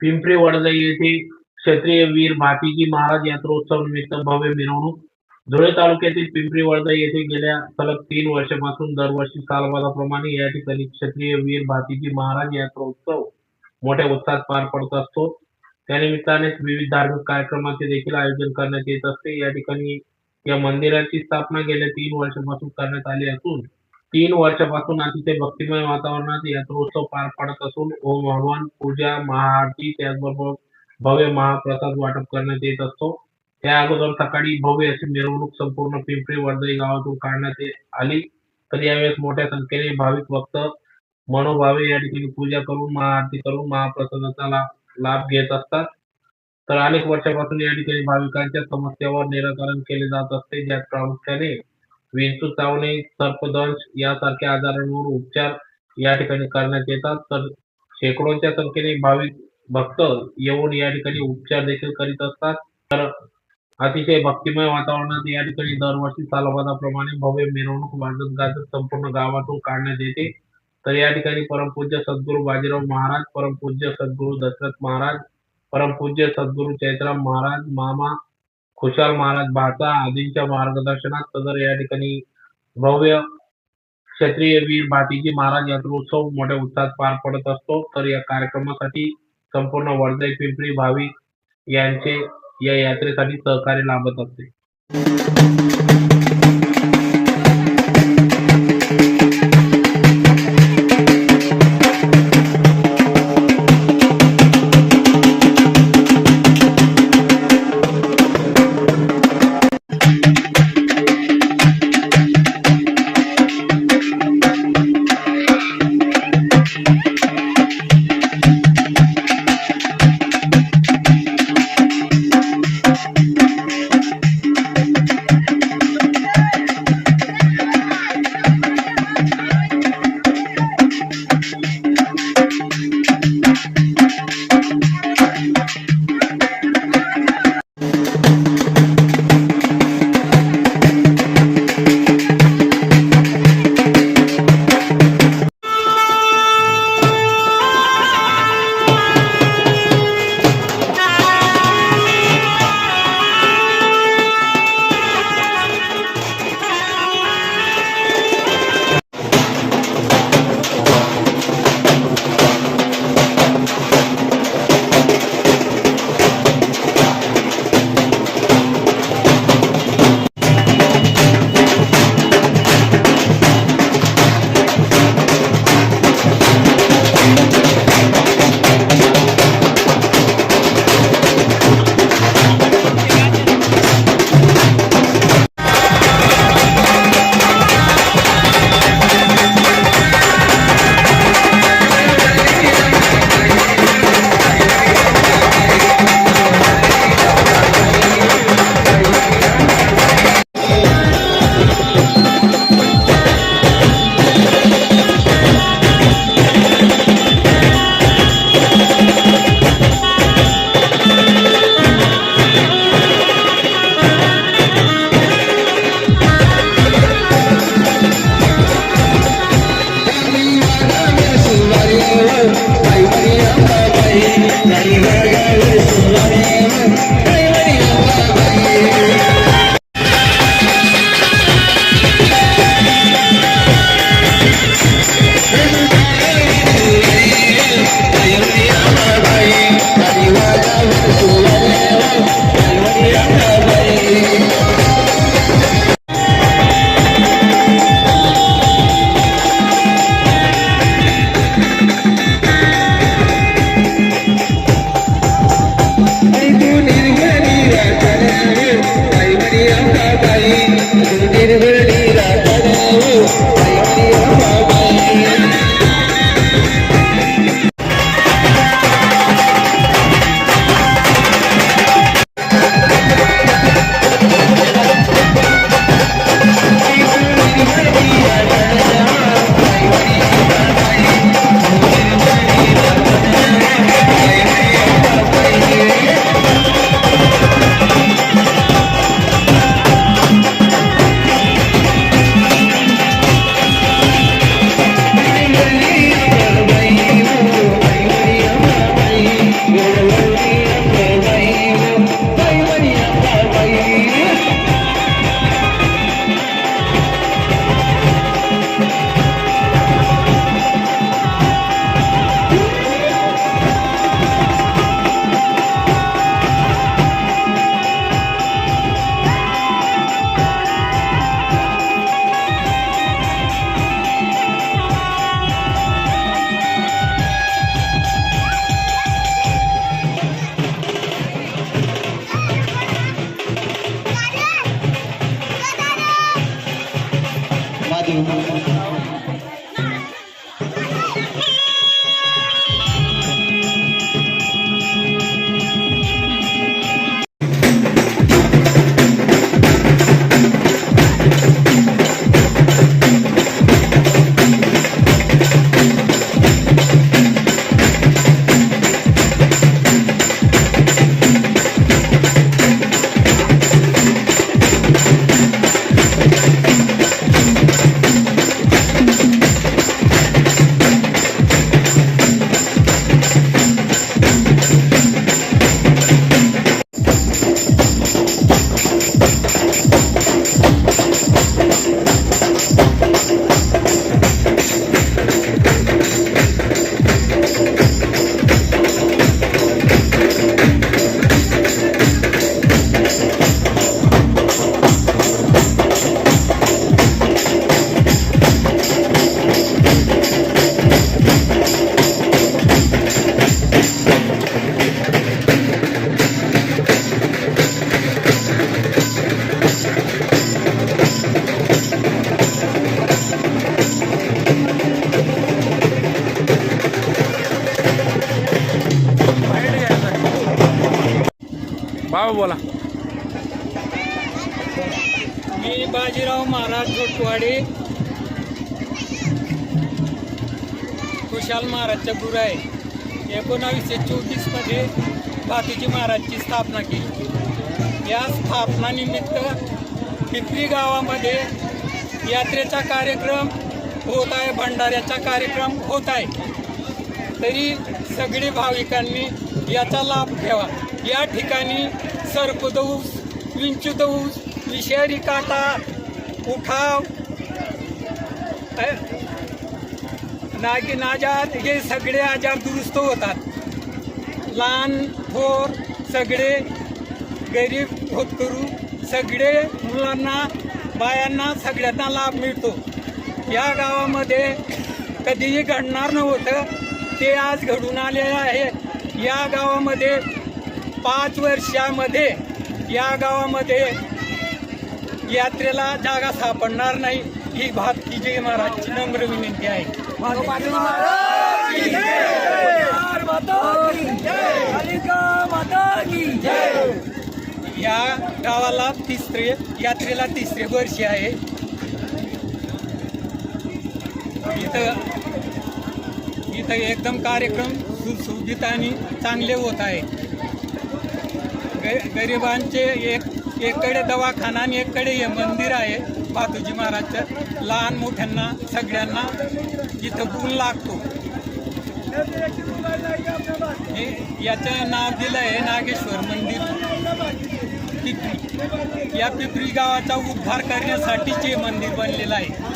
पिंपरी वडजाई येथे क्षत्रिय वीर भातीजी महाराज यात्रोत्सव निमित्त भव्य मिरवणूक. धुळे तालुक्यातील पिंपरी वडजाई येथे गेल्या सलग 3 वर्षांपासून दरवर्षी सालबादाप्रमाणे या ठिकाणी क्षत्रिय वीर भातीजी महाराज यात्रोत्सव मोठ्या उत्साहात पार पडत असतो. त्यानिमित्ताने विविध धार्मिक कार्यक्रमांचे देखील आयोजन करण्यात येत असते. या ठिकाणी या मंदिराची स्थापना गेल्या 3 वर्षांपासून करण्यात आली असून 3 वर्षांपासून अतिशय भक्तिमय वातावरणात यात्रोत्सव पार पडत असून ओम हवन, पूजा, महाआरती त्याचबरोबर भव्य महाप्रसाद वाटप करण्यात येत असतो. त्या अगोदर सकाळी भव्य अशी मिरवणूक संपूर्ण पिंपरी वडजाई गावातून काढण्यात आली. तर यावेळेस मोठ्या संख्येने भाविक भक्त मनोभावे या ठिकाणी पूजा करून महाआरती करून महाप्रसादाचा लाभ घेत असतात. तर अनेक वर्षांपासून या ठिकाणी भाविकांच्या समस्यावर निराकरण केले जात असते, ज्यात प्रामुख्याने विंचू चावणे, सर्पदंश यासारख्या आजारांवर उपचार या ठिकाणी करण्यात येतात. तर शेकडोंच्या संख्येने भाविक भक्त येऊन या ठिकाणी उपचार देखील करीत असतात. तर अतिशय भक्तिमय वातावरणात या ठिकाणी दरवर्षी सालबादाप्रमाणे भव्य मिरवणूक वाजत गाजत संपूर्ण गावातून काढण्यात येते. तर या ठिकाणी परमपूज्य सद्गुरू बाजीराव महाराज, परमपूज्य सद्गुरू दशरथ महाराज, परमपूज्य सद्गुरू चैत्राम महाराज, मामा खुशाल महाराज भाचा आदींच्या मार्गदर्शनात सदर या ठिकाणी भव्य क्षत्रिय वीर भातीजी महाराज यात्रोत्सव मोठ्या उत्साहात पार पडत असतो. तर या कार्यक्रमासाठी संपूर्ण वडजाई पिंपरी भाविक यांचे या यात्रेसाठी सहकार्य लाभत असते. हा बोला. मी बाजीराव महाराज जोटवाडे खुशाल महाराजचा गुरु आहे. 1924 मध्ये भातुजी महाराजची स्थापना केली. या स्थापनानिमित्त पिपरी गावामध्ये यात्रेचा कार्यक्रम होत आहे, भंडाऱ्याचा कार्यक्रम होत आहे. तरी सगळे भाविकांनी याचा लाभ घ्यावा. या ठिकाणी सर्पदंश, विंचूदंश, विषारी काटा, उठाव, नागिन आजार हे सगळे आजार दुरुस्त होतात. लहान थोर सगळे, गरीब होतकरू सगळे, मुलांना बायांना सगळ्यांना लाभ मिळतो. या गावामध्ये कधीही घडणार नव्हतं ते आज घडून आलेलं आहे. या गावामध्ये 5 वर्षामध्ये या गावामध्ये यात्रेला जागा सापडणार नाही, ही भातजी महाराजची नम्र विनंती आहे. या गावाला यात्रेला 3रे वर्ष आहे. इथं एकदम कार्यक्रम सुशोभित आणि चांगले होत आहे. गरिबांचे एककडे दवाखाना आणि एककडे हे मंदिर आहे भातुजी महाराजचं. लहान मोठ्यांना सगळ्यांना इथं गुण लागतो. याचं नाव दिलं आहे नागेश्वर मंदिर पिपरी. या पिपरी गावाचा उद्धार करण्यासाठीच हे मंदिर बनलेलं आहे.